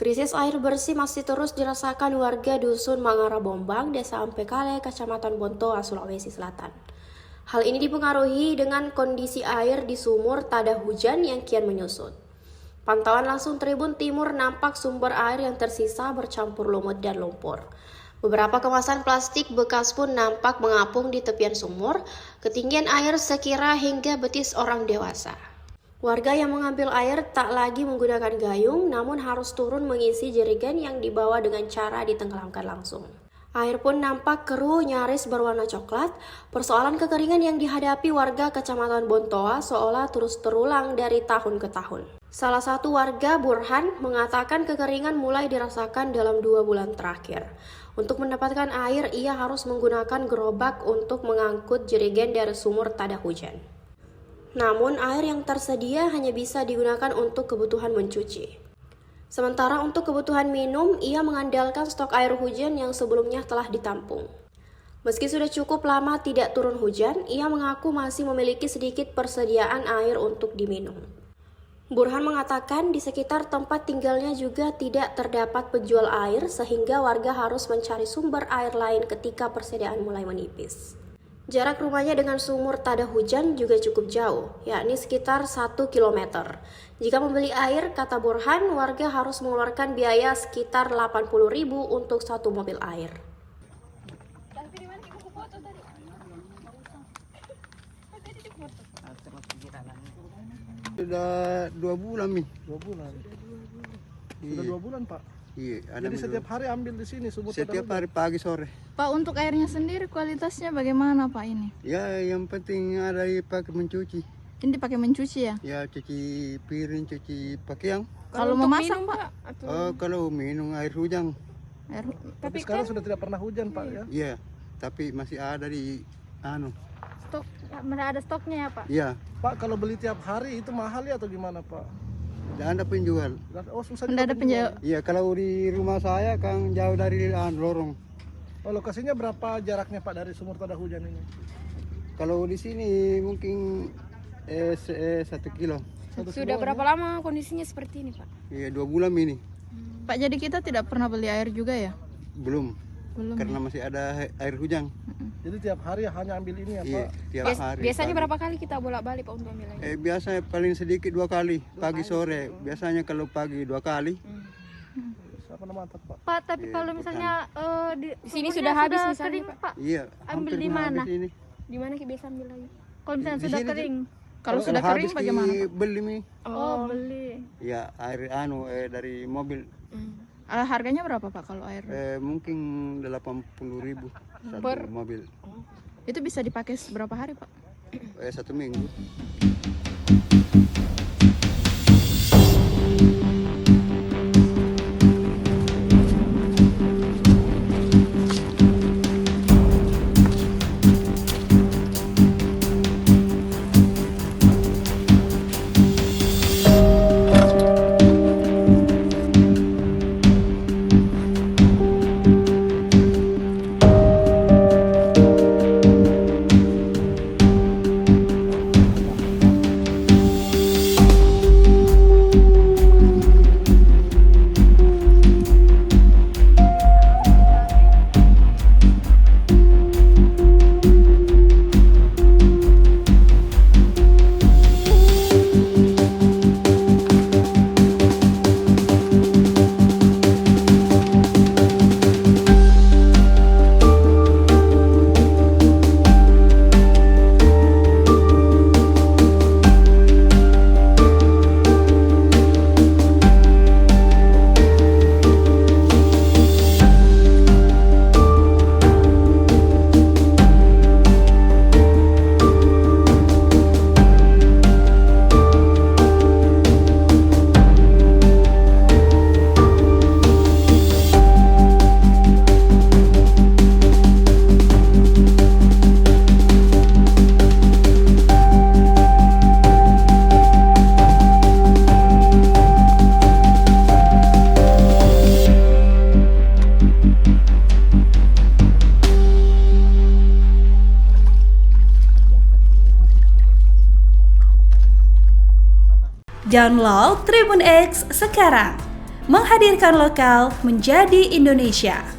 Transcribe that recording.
Krisis air bersih masih terus dirasakan warga Dusun Mangarabombang, Desa Ampekale, Kecamatan Bontoa, Sulawesi Selatan. Hal ini dipengaruhi dengan kondisi air di sumur tak ada hujan yang kian menyusut. Pantauan langsung Tribun Timur nampak sumber air yang tersisa bercampur lumut dan lumpur. Beberapa kemasan plastik bekas pun nampak mengapung di tepian sumur, ketinggian air sekira hingga betis orang dewasa. Warga yang mengambil air tak lagi menggunakan gayung, namun harus turun mengisi jerigen yang dibawa dengan cara ditenggelamkan langsung. Air pun nampak keruh nyaris berwarna coklat. Persoalan kekeringan yang dihadapi warga Kecamatan Bontoa seolah terus terulang dari tahun ke tahun. Salah satu warga, Burhan, mengatakan kekeringan mulai dirasakan dalam 2 bulan terakhir. Untuk mendapatkan air, ia harus menggunakan gerobak untuk mengangkut jerigen dari sumur tak ada hujan. Namun air yang tersedia hanya bisa digunakan untuk kebutuhan mencuci. Sementara untuk kebutuhan minum, ia mengandalkan stok air hujan yang sebelumnya telah ditampung. Meski sudah cukup lama tidak turun hujan, ia mengaku masih memiliki sedikit persediaan air untuk diminum. Burhan mengatakan di sekitar tempat tinggalnya juga tidak terdapat penjual air sehingga warga harus mencari sumber air lain ketika persediaan mulai menipis. Jarak rumahnya dengan sumur tak ada hujan juga cukup jauh, yakni sekitar 1 km. Jika membeli air, kata Burhan, warga harus mengeluarkan biaya sekitar 80.000 untuk 1 mobil air. Sudah 2 bulan, Mi. 2 bulan. Iya. Sudah 2 bulan, Pak. Iya, Jadi setiap hari ambil di sini sumur setiap hari pagi sore. Pak, untuk airnya sendiri kualitasnya bagaimana, Pak, ini? Ya, yang penting ada pakai mencuci. Ini dipakai mencuci ya? Ya, cuci piring, cuci pakaian. Kalau memasak, Pak? Kalau minum air hujan. Tapi sekarang sudah tidak pernah hujan, Pak, ya. Iya, tapi masih ada di Stok, ada stoknya ya, Pak? Iya, Pak, kalau beli tiap hari itu mahal ya atau gimana, Pak? tidak ada penjual. Oh, susah Tidak juga ada penjual. Iya, kalau di rumah saya kan jauh dari lorong. Oh, lokasinya berapa jaraknya, Pak, dari sumur tak ada hujan ini? Kalau di sini mungkin 1 kilo. Sudah berapa lama kondisinya seperti ini, Pak? Iya, 2 bulan ini. Pak, jadi kita tidak pernah beli air juga ya? Belum, Belum. karena masih ada air hujan. Jadi tiap hari hanya ambil ini ya, Iya, Pak? tiap hari. Biasanya pagi. berapa kali kita bolak-balik, Pak, untuk ambil air? Biasanya paling sedikit 2 kali, pagi sore. Biasanya kalau pagi 2 kali. Siapa nama mantap, Pak? Pak, tapi Iya, kalau bukan. misalnya di sini sudah habis misalnya, kering, Pak. Iya, Ambil hampir di pernah mana? habis ini. Di mana kita bisa ambil lagi? Kalau misalnya Di sudah sini, kering. Kalau Kalau sudah kering habis bagaimana, Pak? beli, Mi. Oh, beli. Ya, air dari mobil. Harganya berapa, Pak, kalau air? Mungkin 80.000 satu Per- mobil. Itu bisa dipakai berapa hari, Pak? 1 minggu. Download Tribun X sekarang, menghadirkan lokal menjadi Indonesia.